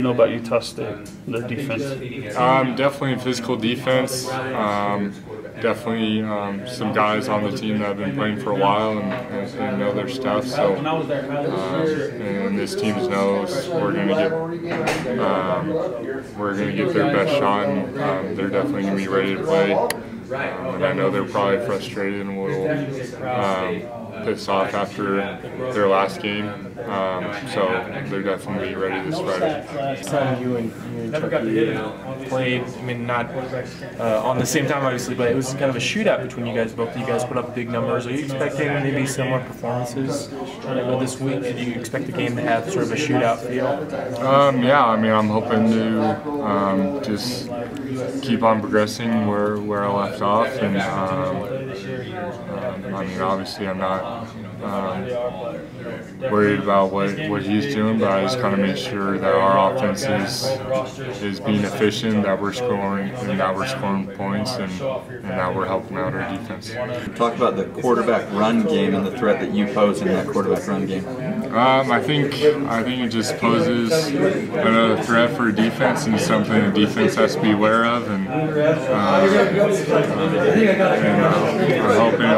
Know about Utah State, their defense? Definitely physical defense. Definitely some guys on the team that have been playing for a while and know their stuff. So, and this team knows we're going to get their best shot. And, they're definitely going to be ready to play. And I know they're probably frustrated and a little pissed off after their last game. So they're definitely ready this Friday. Last time you and Chucky played, I mean, not on the same time obviously, but it was kind of a shootout between you guys. Both of you guys put up big numbers. Are you expecting maybe similar performances this week? Do you expect the game to have sort of a shootout feel? Yeah, I mean, I'm hoping to just keep on progressing where I left off, and I mean, obviously I'm not worried about what he's doing, but I just kind of make sure that our offense is being efficient, that we're scoring points, and that we're helping out our defense. Talk about the quarterback run game and the threat that you pose in that quarterback run game. I think it just poses another threat for defense, and something the defense has to be aware of, and I'm hoping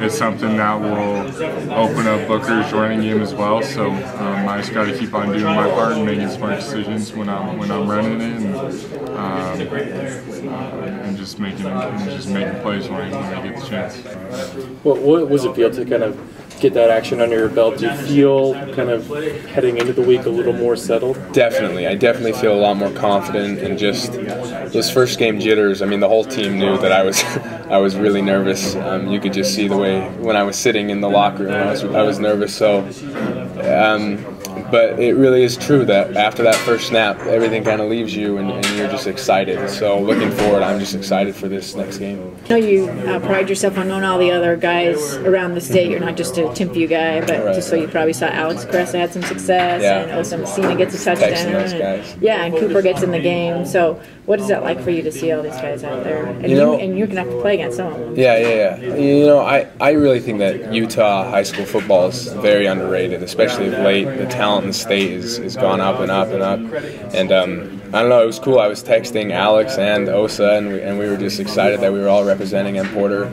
it's something that will open up Booker's running game as well. So I just got to keep on doing my part and making smart decisions when I'm running it, and just making plays when I get the chance. What was it feel to kind of get that action under your belt? Do you feel kind of heading into the week a little more settled? Definitely. I definitely feel a lot more confident, and just those first game jitters. I mean, the whole team knew that I was really nervous. You could just see the way when I was sitting in the locker room, I was nervous. So, but it really is true that after that first snap, everything kind of leaves you, and you're just excited. So looking forward, I'm just excited for this next game. I know you pride yourself on knowing all the other guys around the state. You're not just a Timpview guy, but right. Just so you probably saw Alex Cressa had some success, and Osa Messina gets a touchdown. And Cooper gets in the game. So what is that like for you to see all these guys out there? And you're going to have to play against some of them. Yeah. You know, I really think that Utah high school football is very underrated, especially of late. The talent in the state has gone up and up and up. And I don't know, it was cool. I was texting Alex and Osa, and we were just excited that we were all representing M. Porter.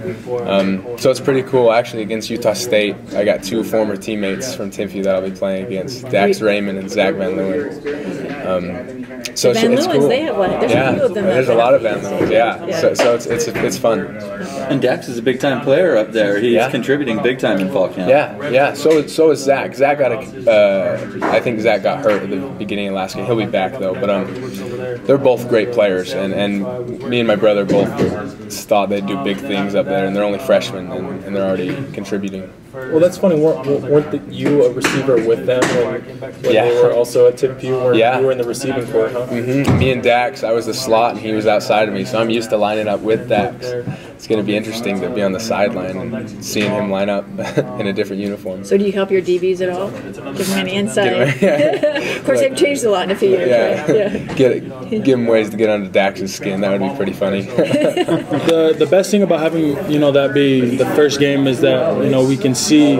So it's pretty cool. Actually, against Utah State, I got two former teammates from Timpview that I'll be playing against, Dax Raymond and Zach Van Leeuwen. So Van it's Leeuwen's, cool. They have there's a few of them. There's a lot of Van Leeuwens, So it's fun. And Dax is a big-time player up there. He's contributing big time in fall camp. Yeah. So is Zach. Zach got I think Zach got hurt at the beginning of last game. He'll be back though. But they're both great players, and me and my brother both thought they'd do big things up there, and they're only freshmen, and they're already contributing. Well, that's funny. Weren't you a receiver with them when they were also at Timpview? You were in the receiving corps, huh? Mm-hmm. Me and Dax, I was the slot, and he was outside of me, so I'm used to lining up with Dax. It's going to be interesting to be on the sideline and seeing him line up in a different uniform. So do you help your DBs at all? Give them any insight? Of course, they've changed a lot in a few years, right? Give them ways to get under Dax's skin. That would be pretty funny. The best thing about having that be the first game is that we can see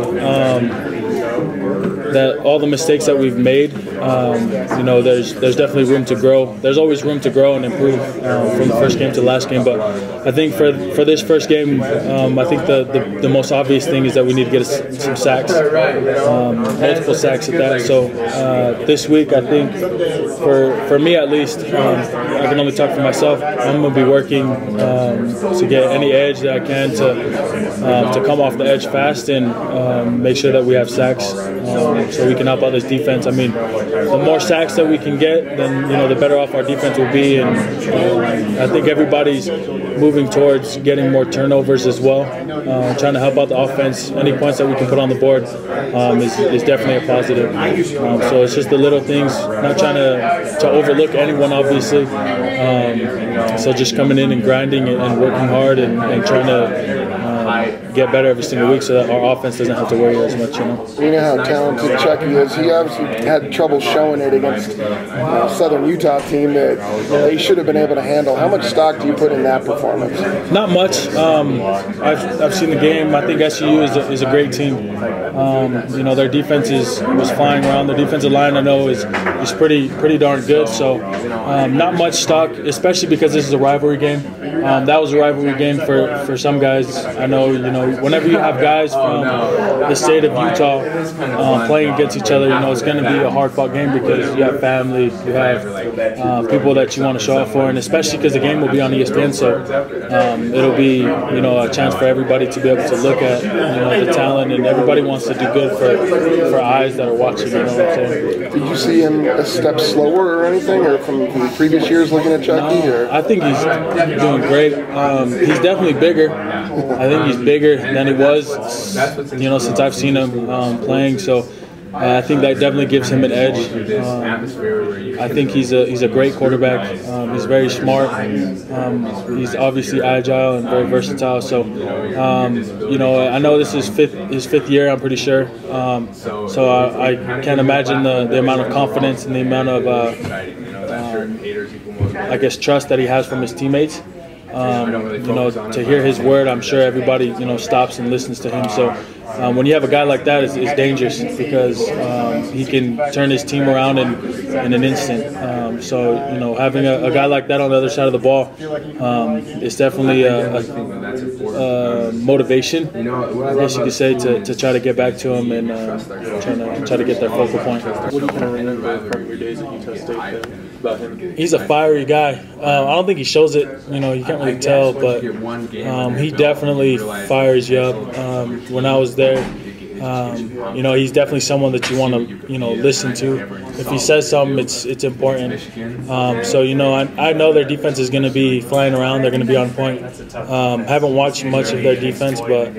that all the mistakes that we've made, there's definitely room to grow. There's always room to grow and improve from the first game to the last game. But I think for this first game, I think the most obvious thing is that we need to get some sacks, multiple sacks at that. So this week, I think for me at least, I can only talk for myself. I'm going to be working to get any edge that I can to come off the edge fast and make sure that we have sacks so we can help out this defense. I mean, the more sacks that we can get, then the better off our defense will be. And I think everybody's moving towards getting more turnovers as well, trying to help out the offense. Any points that we can put on the board is definitely a positive. So it's just the little things, not trying to overlook anyone, obviously. So just coming in and grinding and working hard and trying to get better every single week so that our offense doesn't have to worry as much. We know how talented Chucky is. He obviously had trouble showing it against Southern Utah team that they should have been able to handle. How much stock do you put in that performance? Not much. I've seen the game. I think SU is a great team. Their defense was flying around. Their defensive line, I know, is pretty darn good. So not much stock, especially because this is a rivalry game. That was a rivalry game for some guys. I know, whenever you have guys from the state of Utah playing against each other, it's going to be a hard-fought game because you have family, you have people that you want to show up for, and especially because the game will be on ESPN, so it'll be, a chance for everybody to be able to look at, the talent, and everybody wants to do good for eyes that are watching. Did you see him a step slower or anything, or from the previous years looking at Chucky? I think he's doing great. He's definitely bigger. I think he's bigger than he was, since I've seen him playing. So I think that definitely gives him an edge. I think he's a great quarterback. He's very smart. He's obviously agile and very versatile. So I know this is his fifth year. I'm pretty sure. So I can't imagine the amount of confidence and the amount of trust that he has from his teammates. To hear his word, I'm sure everybody stops and listens to him. So when you have a guy like that, it's dangerous because he can turn his team around in an instant. So having a guy like that on the other side of the ball is definitely a motivation, I guess you could say, to try to get back to him and try to get their focal point. What do you kind of remember from your days at Utah State about him? He's a fiery guy. I don't think he shows it. You can't really tell, but he definitely fires you up. When I was there, he's definitely someone that you want to listen to. If he says something, it's important. So I know their defense is going to be flying around. They're going to be on point. Haven't watched much of their defense, but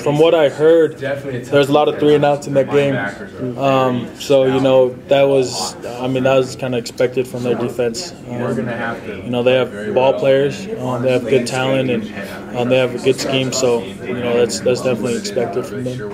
from what I heard, there's a lot of 3-and-outs in that game. So that was kind of expected from their defense. They have ball players, they have good talent, and they have a good scheme. So that's definitely expected from them.